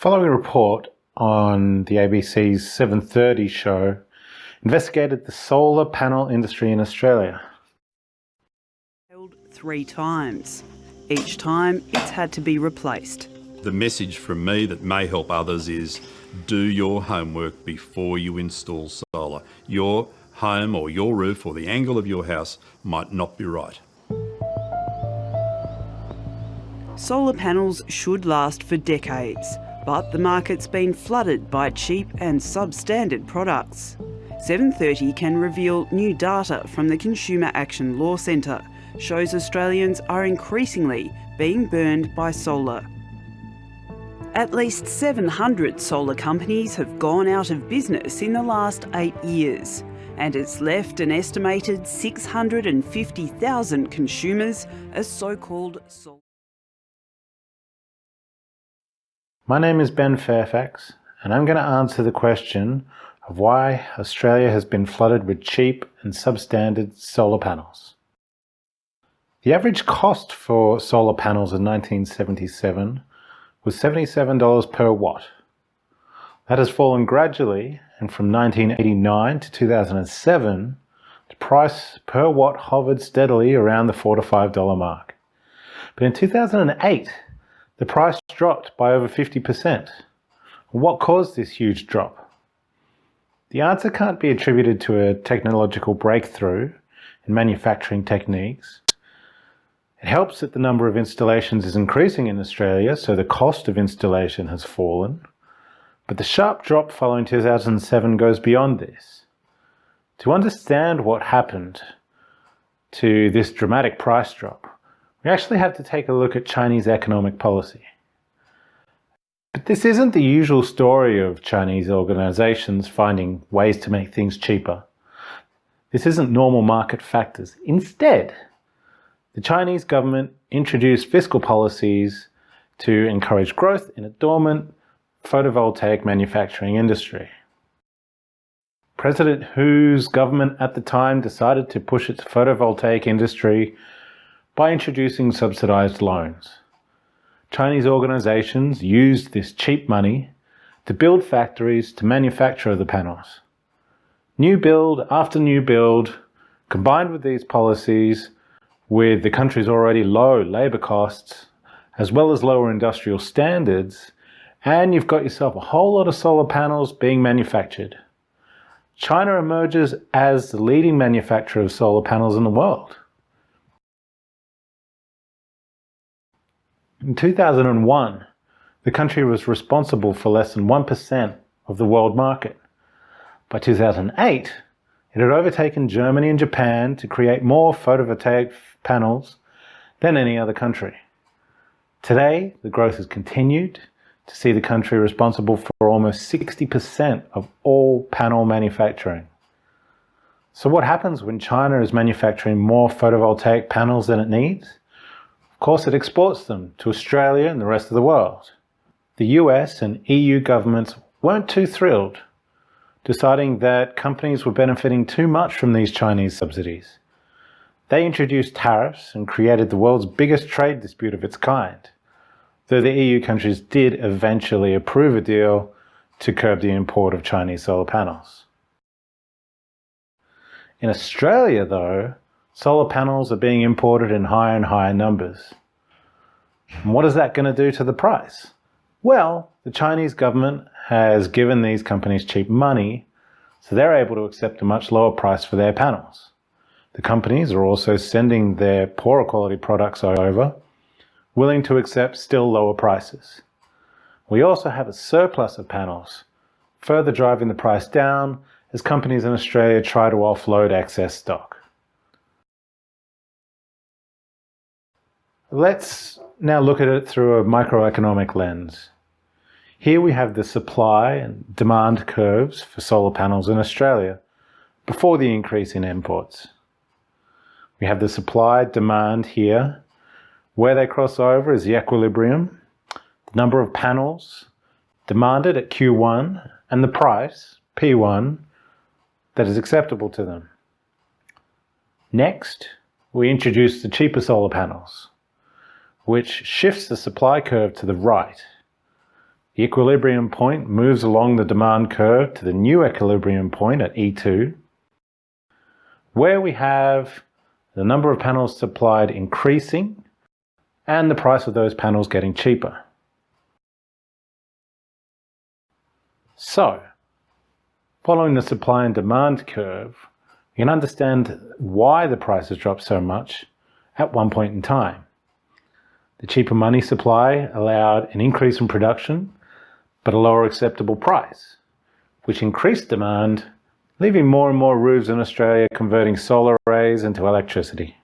following report on the ABC's 7:30 show investigated the solar panel industry in Australia. Failed 3 times. Each time it's had to be replaced. The message from me that may help others is do your homework before you install solar. Your home or your roof or the angle of your house might not be right. Solar panels should last for decades, but the market's been flooded by cheap and substandard products. 7:30 can reveal new data from the Consumer Action Law Centre shows Australians are increasingly being burned by solar. At least 700 solar companies have gone out of business in the last 8 years, and it's left an estimated 650,000 consumers as so-called solar. My name is Ben Fairfax, and I'm going to answer the question of why Australia has been flooded with cheap and substandard solar panels. The average cost for solar panels in 1977 was $77 per watt. That has fallen gradually, and from 1989 to 2007, the price per watt hovered steadily around the $4 to $5 mark. But in 2008, the price dropped by over 50%. What caused this huge drop? The answer can't be attributed to a technological breakthrough in manufacturing techniques. It helps that the number of installations is increasing in Australia, so the cost of installation has fallen. But the sharp drop following 2007 goes beyond this. To understand what happened to this dramatic price drop, we actually have to take a look at Chinese economic policy. But this isn't the usual story of Chinese organizations finding ways to make things cheaper. This isn't normal market factors. Instead, the Chinese government introduced fiscal policies to encourage growth in a dormant photovoltaic manufacturing industry. President Hu's government at the time decided to push its photovoltaic industry by introducing subsidized loans. Chinese organizations used this cheap money to build factories to manufacture the panels. New build after new build, combined with these policies, with the country's already low labour costs, as well as lower industrial standards, and you've got yourself a whole lot of solar panels being manufactured. China emerges as the leading manufacturer of solar panels in the world. In 2001, the country was responsible for less than 1% of the world market. By 2008, it had overtaken Germany and Japan to create more photovoltaic panels than any other country. Today, the growth has continued to see the country responsible for almost 60% of all panel manufacturing. So what happens when China is manufacturing more photovoltaic panels than it needs? Of course, it exports them to Australia and the rest of the world. The US and EU governments weren't too thrilled, deciding that companies were benefiting too much from these Chinese subsidies. They introduced tariffs and created the world's biggest trade dispute of its kind, though the EU countries did eventually approve a deal to curb the import of Chinese solar panels. In Australia, though, solar panels are being imported in higher and higher numbers. And what is that going to do to the price? Well, the Chinese government has given these companies cheap money, so they're able to accept a much lower price for their panels. The companies are also sending their poorer quality products over, willing to accept still lower prices. We also have a surplus of panels, further driving the price down as companies in Australia try to offload excess stock. Let's now look at it through a microeconomic lens. Here we have the supply and demand curves for solar panels in Australia before the increase in imports. We have the supply demand here. Where they cross over is the equilibrium, the number of panels demanded at Q1 and the price, P1, that is acceptable to them. Next, we introduce the cheaper solar panels, which shifts the supply curve to the right. The equilibrium point moves along the demand curve to the new equilibrium point at E2, where we have the number of panels supplied increasing and the price of those panels getting cheaper. So, following the supply and demand curve, you can understand why the prices dropped so much at one point in time. The cheaper money supply allowed an increase in production, but a lower acceptable price, which increased demand, leaving more and more roofs in Australia converting solar arrays into electricity.